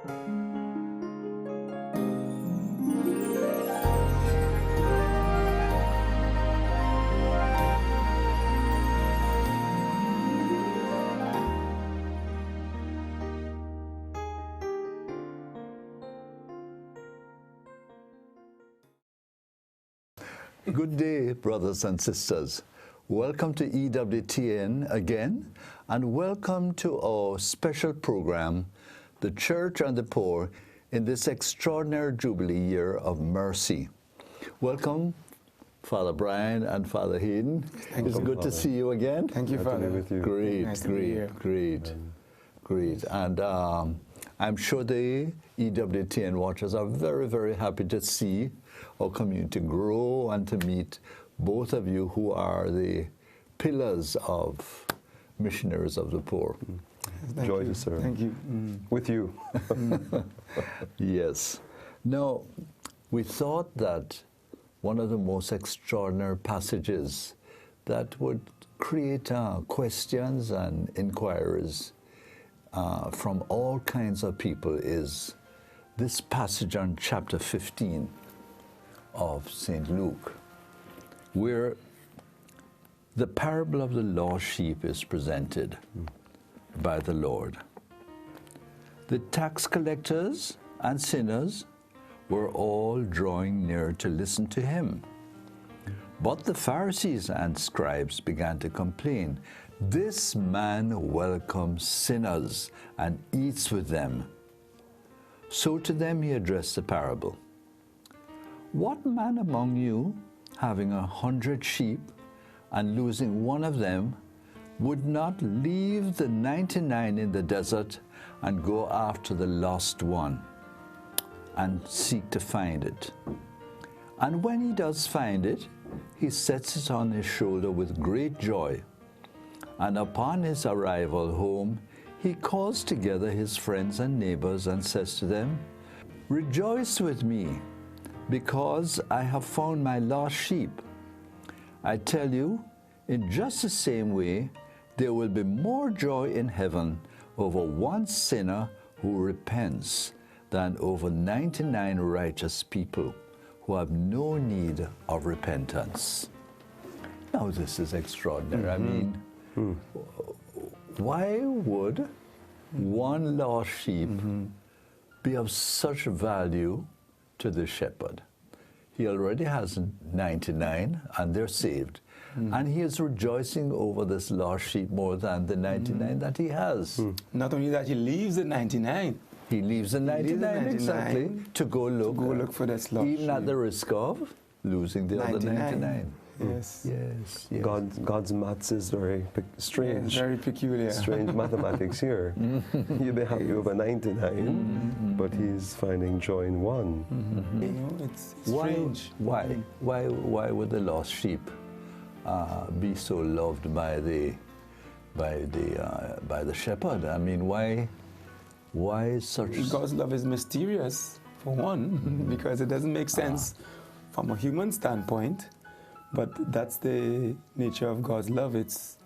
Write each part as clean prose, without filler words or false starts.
Good day, brothers and sisters. Welcome to EWTN again, and welcome to our special program, The Church and the Poor, in this extraordinary Jubilee year of mercy. Welcome, Father Brian and Father Hayden. It's good to see you again. Thank you, Father. With you. Great, Nice to be here. great. And I'm sure the EWTN watchers are very, very happy to see our community grow and to meet both of you who are the pillars of Missionaries of the Poor. Joy to serve. Thank you. With you. Yes. Now, we thought that one of the most extraordinary passages that would create questions and inquiries from all kinds of people is this passage on chapter 15 of St. Luke, where the parable of the lost sheep is presented by the Lord. The tax collectors and sinners were all drawing near to listen to him. But the Pharisees and scribes began to complain, "This man welcomes sinners and eats with them." So to them he addressed the parable. "What man among you, having 100 sheep and losing one of them, would not leave the 99 in the desert and go after the lost one and seek to find it? And when he does find it, he sets it on his shoulder with great joy. And upon his arrival home, he calls together his friends and neighbors and says to them, 'Rejoice with me, because I have found my lost sheep.' I tell you, in just the same way, there will be more joy in heaven over one sinner who repents than over 99 righteous people who have no need of repentance." Now, this is extraordinary. I mean, why would one lost sheep be of such value to the shepherd? He already has 99 and they're saved. And he is rejoicing over this lost sheep more than the 99 that he has. Not only that, he leaves the 99. He leaves the 99, exactly, to go look for that lost even sheep. at the risk of losing the other 99. Yes. Yes. God's maths is very strange. Yeah, very peculiar. Strange mathematics here. You'd be happy over 99, but he's finding joy in one. You know, it's strange. Why would the lost sheep be so loved by the shepherd? I mean, why such? God's love is mysterious, for one, because it doesn't make sense from a human standpoint. But that's the nature of God's love. It's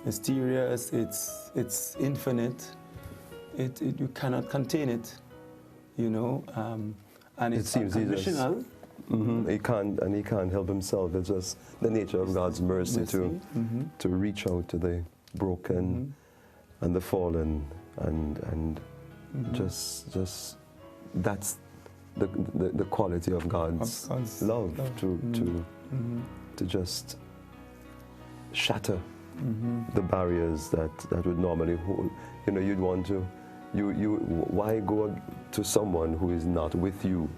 mysterious. It's infinite. You cannot contain it. You know, and it's unconditional. He can't help himself. It's just the nature of God's mercy. To reach out to the broken and the fallen, and just that's the quality of God's love to just shatter the barriers that would normally hold. You know, you'd want to. Why go to someone who is not with you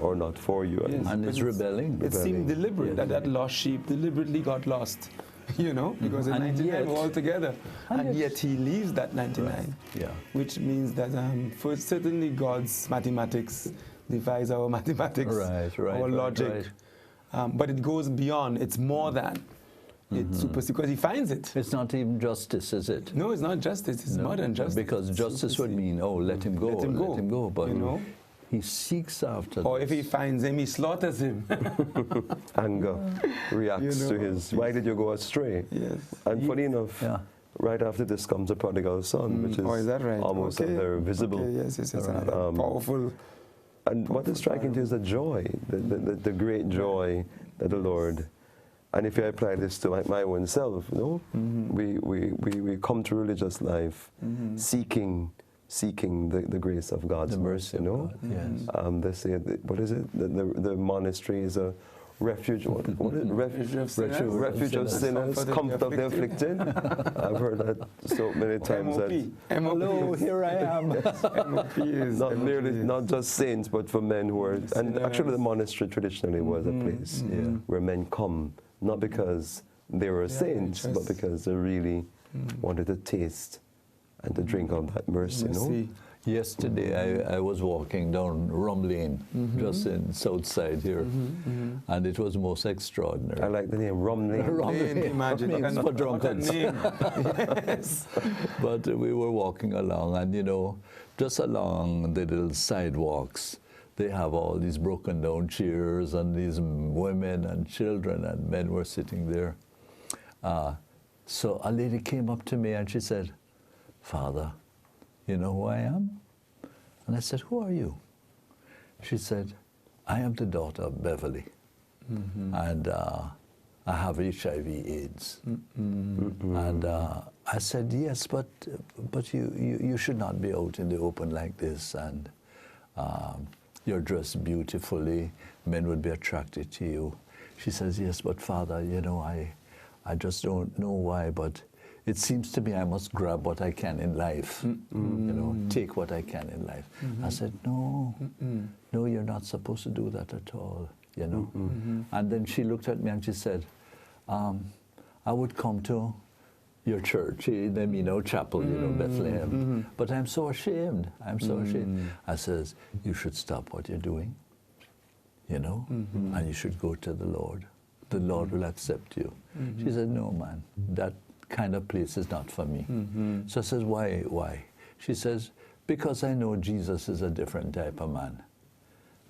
or not for you? Yes, and is rebelling. It seemed deliberate that lost sheep deliberately got lost, you know, because the 99 were all together. And yet he leaves that 99, which means that first, certainly God's mathematics defies our mathematics, our logic. But it goes beyond, it's more than. It's supersedes, because he finds it. It's not even justice, is it? No, it's not justice, it's modern justice. Because justice would mean, let him go, let him go. But you know? He seeks after Or if he finds him, he slaughters him. Anger reacts to his, why did you go astray? Yes. And funny enough, right after this comes the prodigal son, which is, is that right? almost very visible. Okay, yes, another powerful. And what is striking to you is the joy, the great joy that the Lord. And if I apply this to my own self, you know, we come to religious life seeking the grace of God's mercy, you know. Yes. They say, what is it? The monastery is a refuge. What is it? Refuge of sinners, comfort of the afflicted. I've heard that so many times. Hello, here I am. MOP is not just saints, but for men who are. And actually, the monastery traditionally was a place where men come, not because they were saints, but because they really wanted to taste and to drink of that mercy, you know? Yesterday, I was walking down Rum Lane, just in South Side here, and it was most extraordinary. I like the name, Rum Lane. Rum Lane, imagine, for drunkards. Yes. But we were walking along, and you know, just along the little sidewalks, they have all these broken down chairs, and these women and children and men were sitting there. So a lady came up to me and she said, "Father, you know who I am?" And I said, "Who are you?" She said, "I am the daughter of Beverly, and I have HIV/AIDS." And I said, "Yes, but you should not be out in the open like this, and you're dressed beautifully. Men would be attracted to you." She says, "Yes, but Father, you know, I just don't know why, but it seems to me I must grab what I can in life, you know, take what I can in life." I said, "No, no, you're not supposed to do that at all, you know." And then she looked at me and she said, "I would come to your church, the Mino Chapel, you know, Bethlehem, but I'm so ashamed, I'm so ashamed." I says, "You should stop what you're doing, you know, and you should go to the Lord. The Lord will accept you." She said, "No, man, that kind of place is not for me." So I says, why? She says, "Because I know Jesus is a different type of man."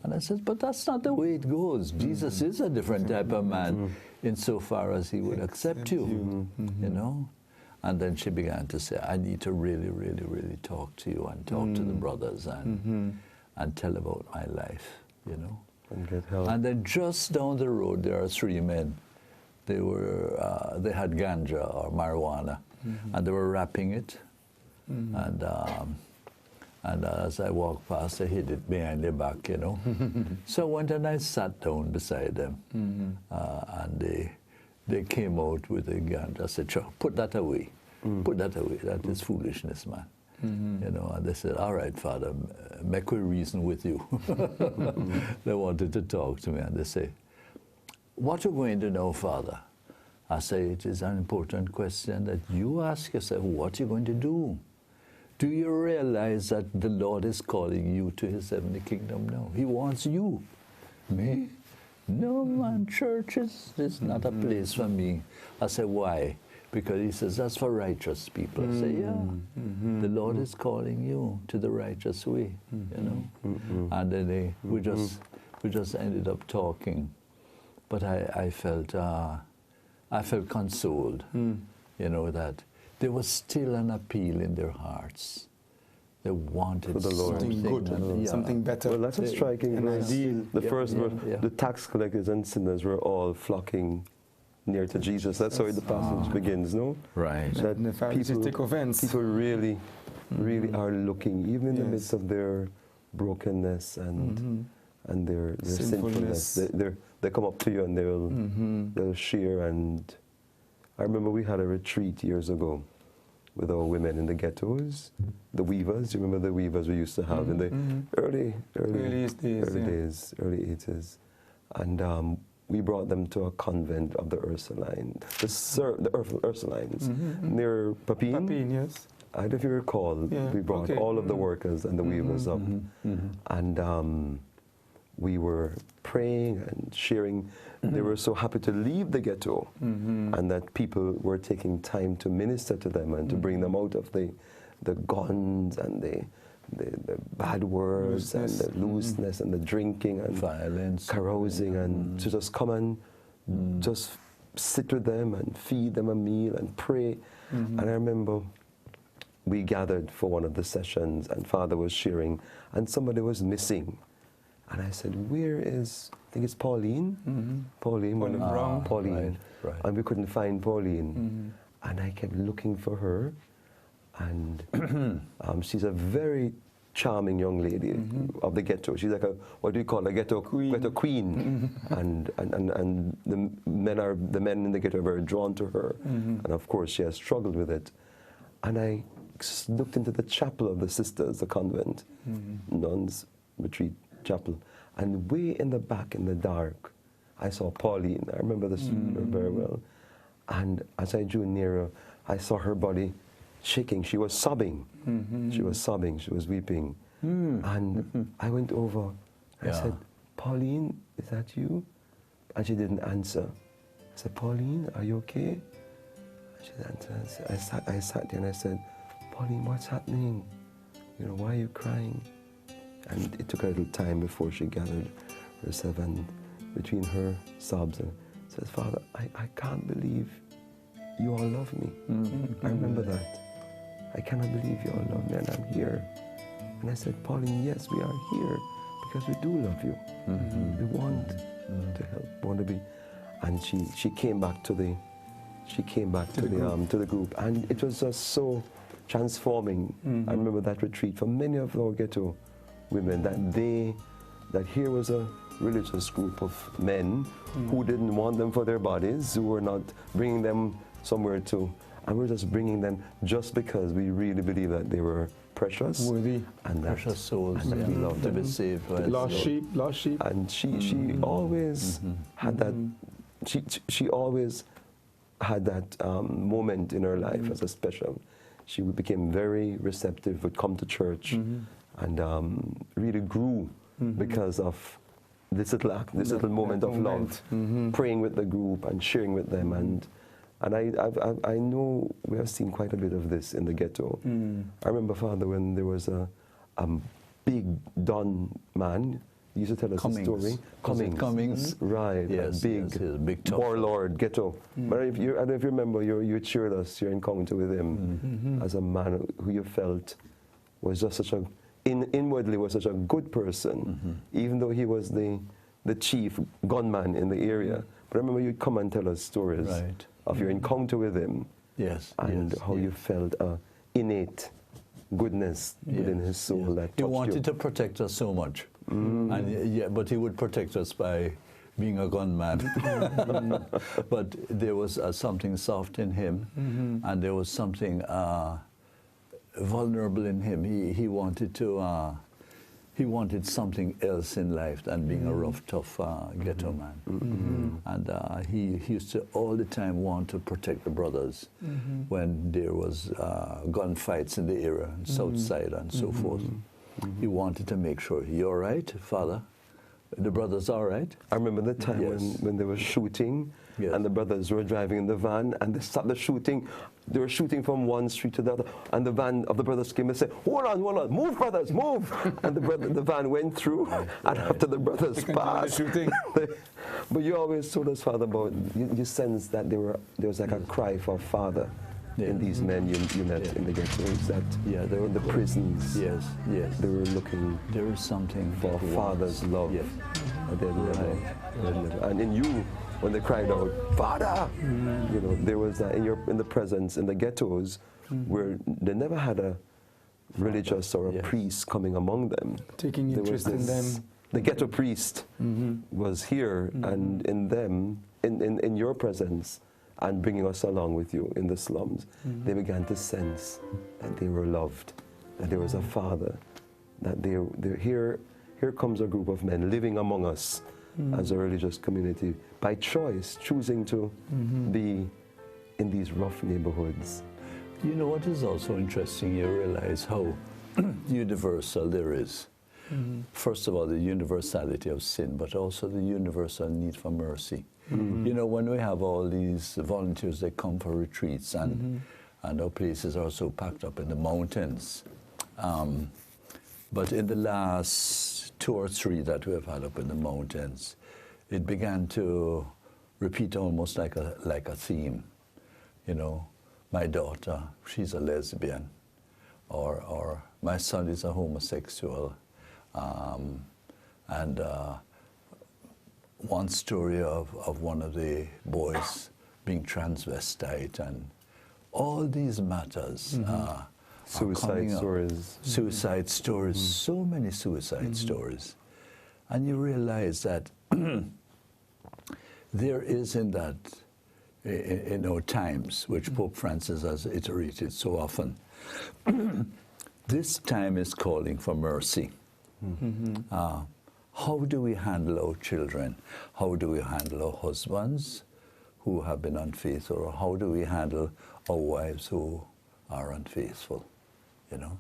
And I says, "But that's not the way it goes. Jesus is a different type of man insofar as he would accept you, you know." And then she began to say, "I need to really, really, really talk to you and talk to the brothers and tell about my life, you know." And get help. And then just down the road, there are three men. They had ganja or marijuana, and they were wrapping it. And as I walked past, I hid it behind their back, you know. So I went and I sat down beside them, and they came out with the ganja. I said, "Sure, put that away. Put that away. That is foolishness, man." You know, and they said, "All right, Father, make we reason with you." They wanted to talk to me, and they say, "What are you going to know, Father?" I say, "It is an important question that you ask yourself, what are you going to do? Do you realize that the Lord is calling you to his heavenly kingdom now? He wants you." "Me? No, man, church is not a place for me." I say, "Why?" Because he says, "That's for righteous people." I say, "Yeah, the Lord is calling you to the righteous way, you know." And then we just ended up talking. But I felt consoled, you know, that there was still an appeal in their hearts. They wanted for the Lord. Something good, something better. Well, that's a striking verse. The first verse, the tax collectors and sinners were all flocking near to Jesus. That's how the passage begins, no? Right. That the Pharisees take offense. People really are looking, even in the midst of their brokenness and their sinfulness. They come up to you and they'll share. And I remember we had a retreat years ago with our women in the ghettos, the weavers. You remember the weavers we used to have in the early days, early 80s. And we brought them to a convent of the Ursuline, the Ursulines, near Papine. Papine, yes. I don't know if you recall, we brought all of the workers and the weavers up. And we were praying and sharing. They were so happy to leave the ghetto, and that people were taking time to minister to them and to bring them out of the guns and the bad words and the looseness and the drinking and violence, carousing, and to just come and just sit with them and feed them a meal and pray. And I remember we gathered for one of the sessions, and Father was sharing, and somebody was missing. And I said, where is, I think it's Pauline? Pauline, Pauline. Right. And we couldn't find Pauline. And I kept looking for her. And she's a very charming young lady of the ghetto. She's like a, what do you call a ghetto queen? Ghetto queen. And the men in the ghetto are very drawn to her. And of course, she has struggled with it. And I looked into the chapel of the sisters, the convent, nuns retreat chapel, and way in the back in the dark, I saw Pauline. I remember this very well. And as I drew nearer, I saw her body shaking. She was sobbing. She was sobbing. She was weeping. And I went over. I said, Pauline, is that you? And she didn't answer. I said, Pauline, are you okay? She didn't answer. I sat there and I said, Pauline, what's happening? You know, why are you crying? And it took a little time before she gathered herself, and between her sobs and says, Father, I can't believe you all love me. I remember that. I cannot believe you all love me, and I'm here. And I said, Pauline, yes, we are here because we do love you. We want to help, want to be. And she came back to the to the group, and it was just so transforming. I remember that retreat for many of our ghetto women, that here was a religious group of men who didn't want them for their bodies, who were not bringing them somewhere to, and we're just bringing them just because we really believe that they were precious, worthy, and precious souls, and we loved to them. be saved. Lost sheep. And she always had that. She always had that moment in her life as a special. She became very receptive, would come to church, and really grew because of this little act, this little moment of love, praying with the group and sharing with them. And I know we have seen quite a bit of this in the ghetto. I remember, Father, when there was a big Don man, he used to tell us a story. Cummings. Right. Yes, a big warlord, ghetto. But I don't know if you remember, you cheered us, your encounter with him as a man who you felt was just such a, inwardly was such a good person, even though he was the chief gunman in the area. But I remember you'd come and tell us stories of your encounter with him. Yes. And how you felt innate goodness within his soul that touched you. He wanted to protect us so much. But he would protect us by being a gunman. But there was something soft in him, and there was something vulnerable in him. He wanted to. He wanted something else in life than being a rough, tough ghetto man. And he used to all the time want to protect the brothers when there was gunfights in the area, south side and so forth. He wanted to make sure, you all right, Father? The brothers all right? I remember the time when they were shooting, and the brothers were driving in the van, and they stopped the shooting. They were shooting from one street to the other, and the van of the brothers came and said, hold on, move, brothers, move! And the van went through, and after the brothers passed, but you always told us, Father, about, you sensed that there was like a cry for Father. In these men you met in the ghettos, that they were in the prisons. Yes. They were looking. There was something for Father's love. And in you, when they cried out, Father, you know, there was that in the presence in the ghettos, where they never had a religious or a priest coming among them. Taking interest in them. The ghetto priest was here, and in them, in your presence, and bringing us along with you in the slums, they began to sense that they were loved, that there was a Father, that here comes a group of men living among us as a religious community by choice, choosing to be in these rough neighborhoods. You know what is also interesting? You realize how universal there is. First of all, the universality of sin, but also the universal need for mercy. You know, when we have all these volunteers that come for retreats, and our places are so packed up in the mountains, but in the last 2 or 3 that we have had up in the mountains, it began to repeat almost like a theme. You know, my daughter, she's a lesbian, or my son is a homosexual, and one story of one of the boys being transvestite, and all these matters. Suicide stories. Suicide stories, so many suicide stories. And you realize that there is in that, in our times, which Pope Francis has iterated so often, this time is calling for mercy. How do we handle our children? How do we handle our husbands who have been unfaithful? Or how do we handle our wives who are unfaithful? You know?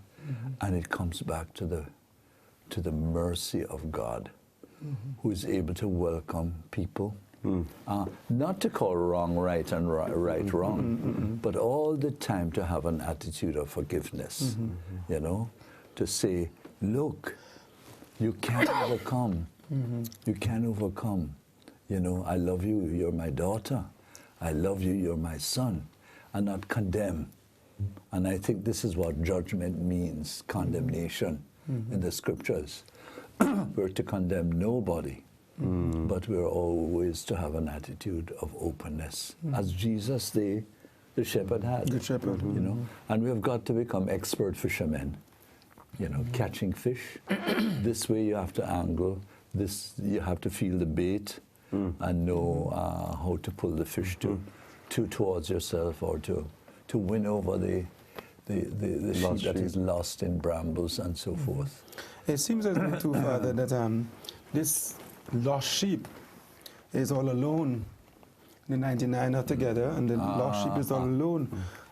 And it comes back to the mercy of God, who is able to welcome people. Not to call wrong right and right wrong, but all the time to have an attitude of forgiveness, you know, to say, look, you can overcome. You can overcome. You know, I love you, you're my daughter. I love you, you're my son. And not condemn. And I think this is what judgment means, condemnation in the scriptures. We're to condemn nobody, but we're always to have an attitude of openness, as Jesus, the shepherd, had. The shepherd. You know, and we've got to become expert fishermen. You know, catching fish. This way you have to angle. This you have to feel the bait and know how to pull the fish towards yourself, or to win over the sheep that is lost in brambles and so forth. It seems as though, too, Father, that this lost sheep is all alone. The 99 are together, and the lost sheep is all alone.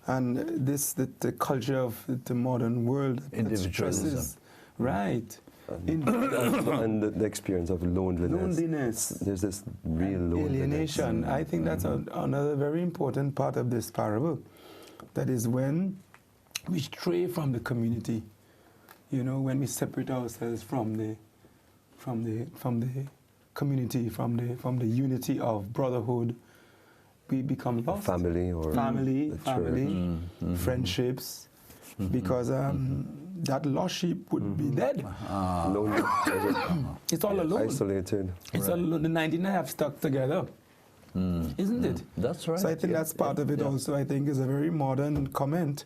And the culture of the modern world, individualism, right? And the experience of loneliness. There's this real loneliness. Alienation. I think that's another very important part of this parable. That is when we stray from the community. You know, when we separate ourselves from the community, from the unity of brotherhood, we become lost. Family, friendships, because that lost sheep would be dead. It's all alone. Isolated. It's all alone. The 99 have stuck together, isn't it? That's right. So I think that's part of it also. I think is a very modern comment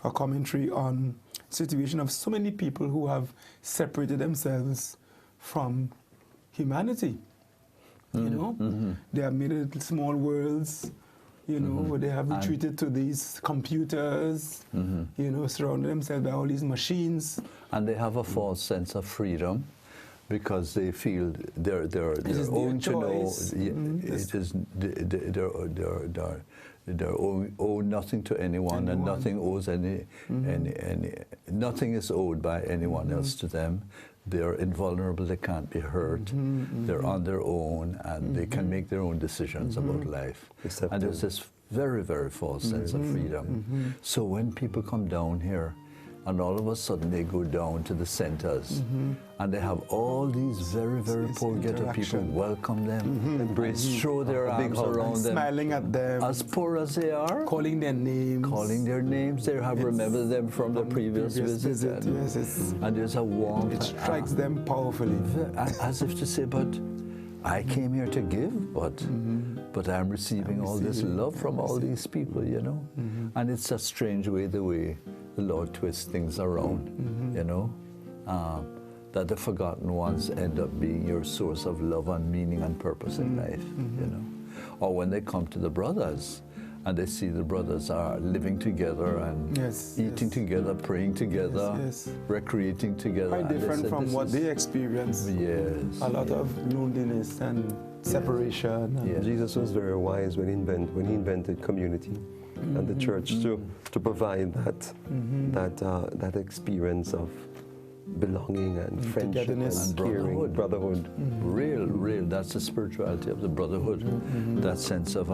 or commentary on situation of so many people who have separated themselves from humanity. You know, they have made little small worlds, you know, where they have retreated to these computers, you know, surrounded themselves by all these machines. And they have a false sense of freedom because they feel they're own to know. It is they owe nothing to anyone, and nothing owes any nothing is owed by anyone else to them. They're invulnerable, they can't be hurt, they're on their own, and they can make their own decisions about life. And there's this very, very false sense of freedom. So when people come down here, and all of a sudden they go down to the centers, and they have all these very, very poor ghetto people welcome them, embrace, throw their arms around them, smiling at them, as poor as they are, calling their names. They have remembered them from the previous visit, and there's a warmth. It strikes them powerfully, as if to say, but I came here to give, but I'm receiving all this love from all these people, you know. And it's a strange way, the way the Lord twists things around, you know, that the forgotten ones end up being your source of love and meaning and purpose in life, you know. Or when they come to the brothers, and they see the brothers are living together and eating together, praying together, recreating together. Quite different from what they experience. Yes. A lot of loneliness and separation. And Jesus was very wise when he invented community and the church to provide that experience of belonging and friendship and caring, brotherhood. Real. That's the spirituality of the brotherhood. That sense of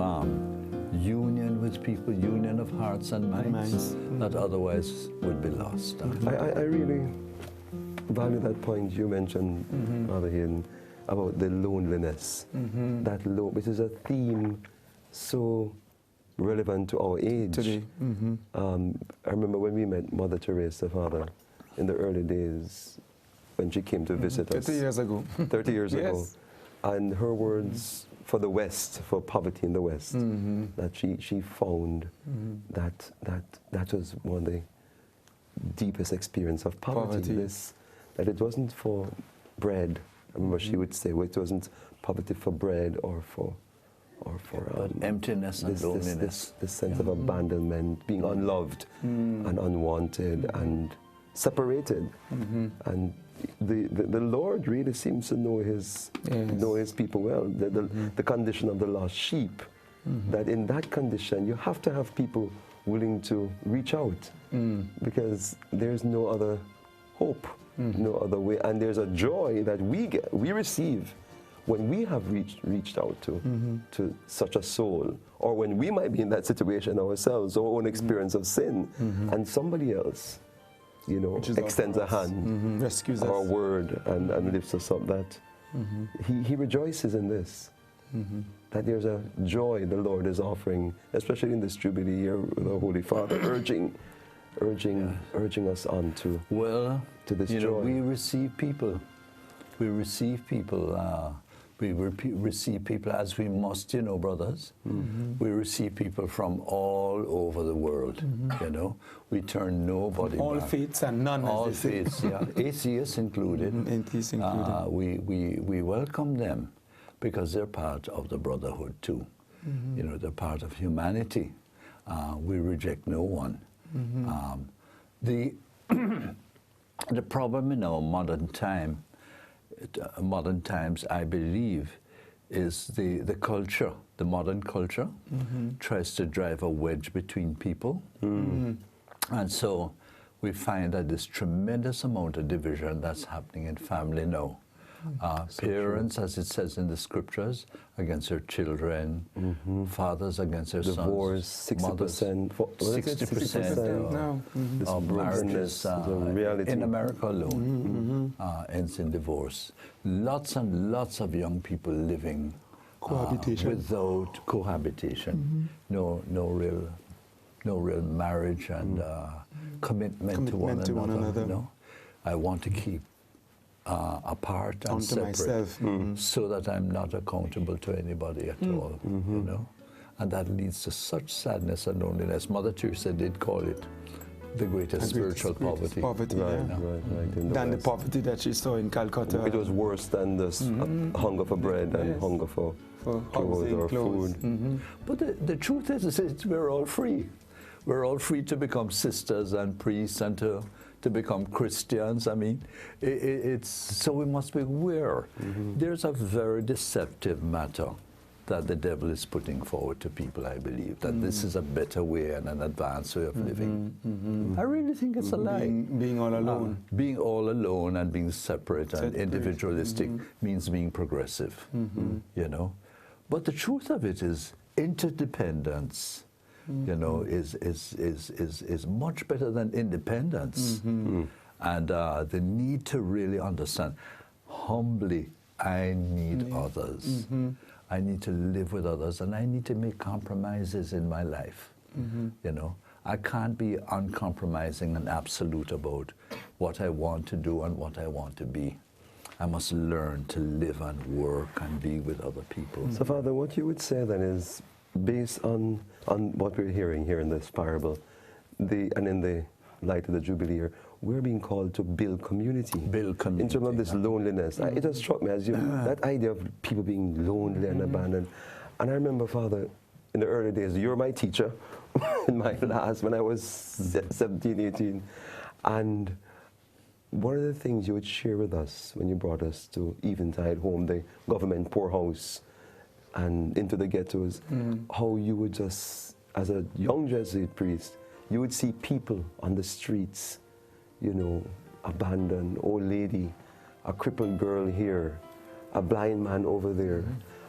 union with people, union of hearts and minds that otherwise would be lost. I really value that point you mentioned, Brother Hayden, about the loneliness, which is a theme so relevant to our age. Today. I remember when we met Mother Teresa, Father, in the early days when she came to visit us. 30 years ago. 30 years Yes. ago. And her words for the West, for poverty in the West, that she found that was one of the deepest experience of poverty. That it wasn't for bread. I remember she would say, well, it wasn't poverty for bread or for but emptiness and loneliness. This sense of abandonment, being unloved and unwanted and separated. And the Lord really seems to know his people well. The condition of the lost sheep. That in that condition, you have to have people willing to reach out, because there's no other hope, no other way, and there's a joy that we receive when we have reached out to such a soul, or when we might be in that situation ourselves, our own experience of sin, and somebody else, extends a hand, rescues or a us, word, and lifts us up. That he rejoices in this. That there's a joy the Lord is offering, especially in this Jubilee year, with the Holy Father urging us on to this joy. We receive people. We receive people. We receive people as we must, brothers. We receive people from all over the world, We turn nobody all back. faiths and none. All faiths, atheists included. Atheists included. We welcome them because they're part of the brotherhood too. They're part of humanity. We reject no one. The problem in our modern times, I believe, is the culture. The modern culture tries to drive a wedge between people. And so we find that there's tremendous amount of division that's happening in family now. Parents, as it says in the scriptures, against their children, fathers against their divorce, sons, 60%, 60% of marriages in America alone ends in divorce. Lots and lots of young people living without cohabitation. No real marriage and commitment to one another. I want to keep apart and separate, so that I'm not accountable to anybody at all, and that leads to such sadness and loneliness. Mother Teresa did call it the greatest spiritual poverty. Than the poverty that she saw in Calcutta. It was worse than the hunger for bread and hunger for clothes or food. But the truth is we're all free. We're all free to become sisters and priests and to become Christians. I mean, so we must be aware. There's a very deceptive matter that the devil is putting forward to people, I believe, that this is a better way and an advanced way of living. I really think it's a lie. Being all alone. Being all alone and being separate and individualistic means being progressive, But the truth of it is interdependence, is much better than independence. And the need to really understand, humbly, I need others. I need to live with others, and I need to make compromises in my life. I can't be uncompromising and absolute about what I want to do and what I want to be. I must learn to live and work and be with other people. So, Father, what you would say then is, based on what we're hearing here in this parable, and in the light of the Jubilee year, we're being called to build community. Build community. In terms of this loneliness. It just struck me as that idea of people being lonely and abandoned. And I remember, Father, in the early days, you were my teacher in my class when I was 17, 18. And one of the things you would share with us when you brought us to Eventide home, the government poorhouse, and into the ghettos, how you would just, as a young Jesuit priest, you would see people on the streets, abandoned, old lady, a crippled girl here, a blind man over there.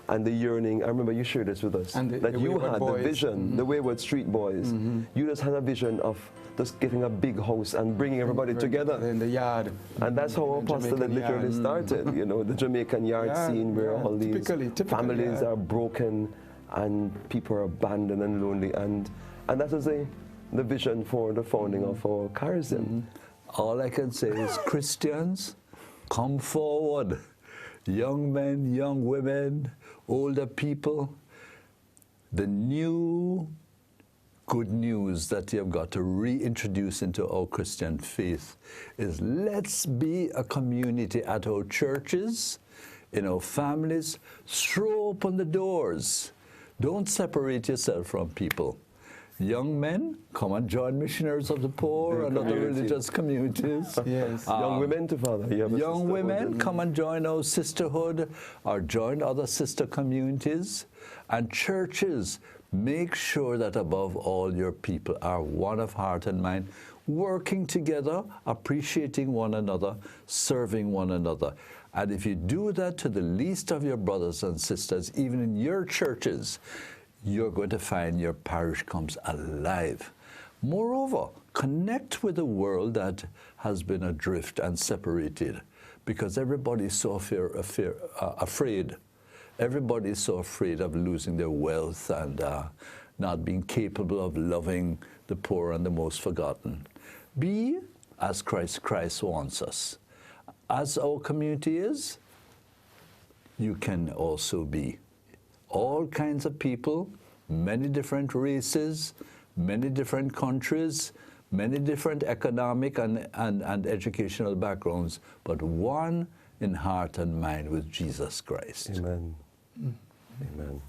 and the yearning. I remember you shared this with us, that you had the vision, the Wayward Street Boys. You just had a vision of just getting a big house and bringing everybody together in the yard. And that's how Apostolate literally started, you know, the Jamaican yard scene where all these families are broken and people are abandoned and lonely. And that is the vision for the founding of our charism. All I can say is, Christians, come forward. Young men, young women, older people. The new good news that you've got to reintroduce into our Christian faith is, let's be a community at our churches, in our families. Throw open the doors. Don't separate yourself from people. Young men, come and join Missionaries of the Poor and other religious communities. Yes. Young women to Father. Young women, come and join our sisterhood or join other sister communities. And churches, make sure that above all your people are one of heart and mind, working together, appreciating one another, serving one another. And if you do that to the least of your brothers and sisters, even in your churches, you're going to find your parish comes alive. Moreover, connect with a world that has been adrift and separated, because everybody's so afraid. Everybody's so afraid of losing their wealth and not being capable of loving the poor and the most forgotten. Be as Christ wants us. As our community is, you can also be. All kinds of people, many different races, many different countries, many different economic and educational backgrounds, but one in heart and mind with Jesus Christ. Amen. Amen.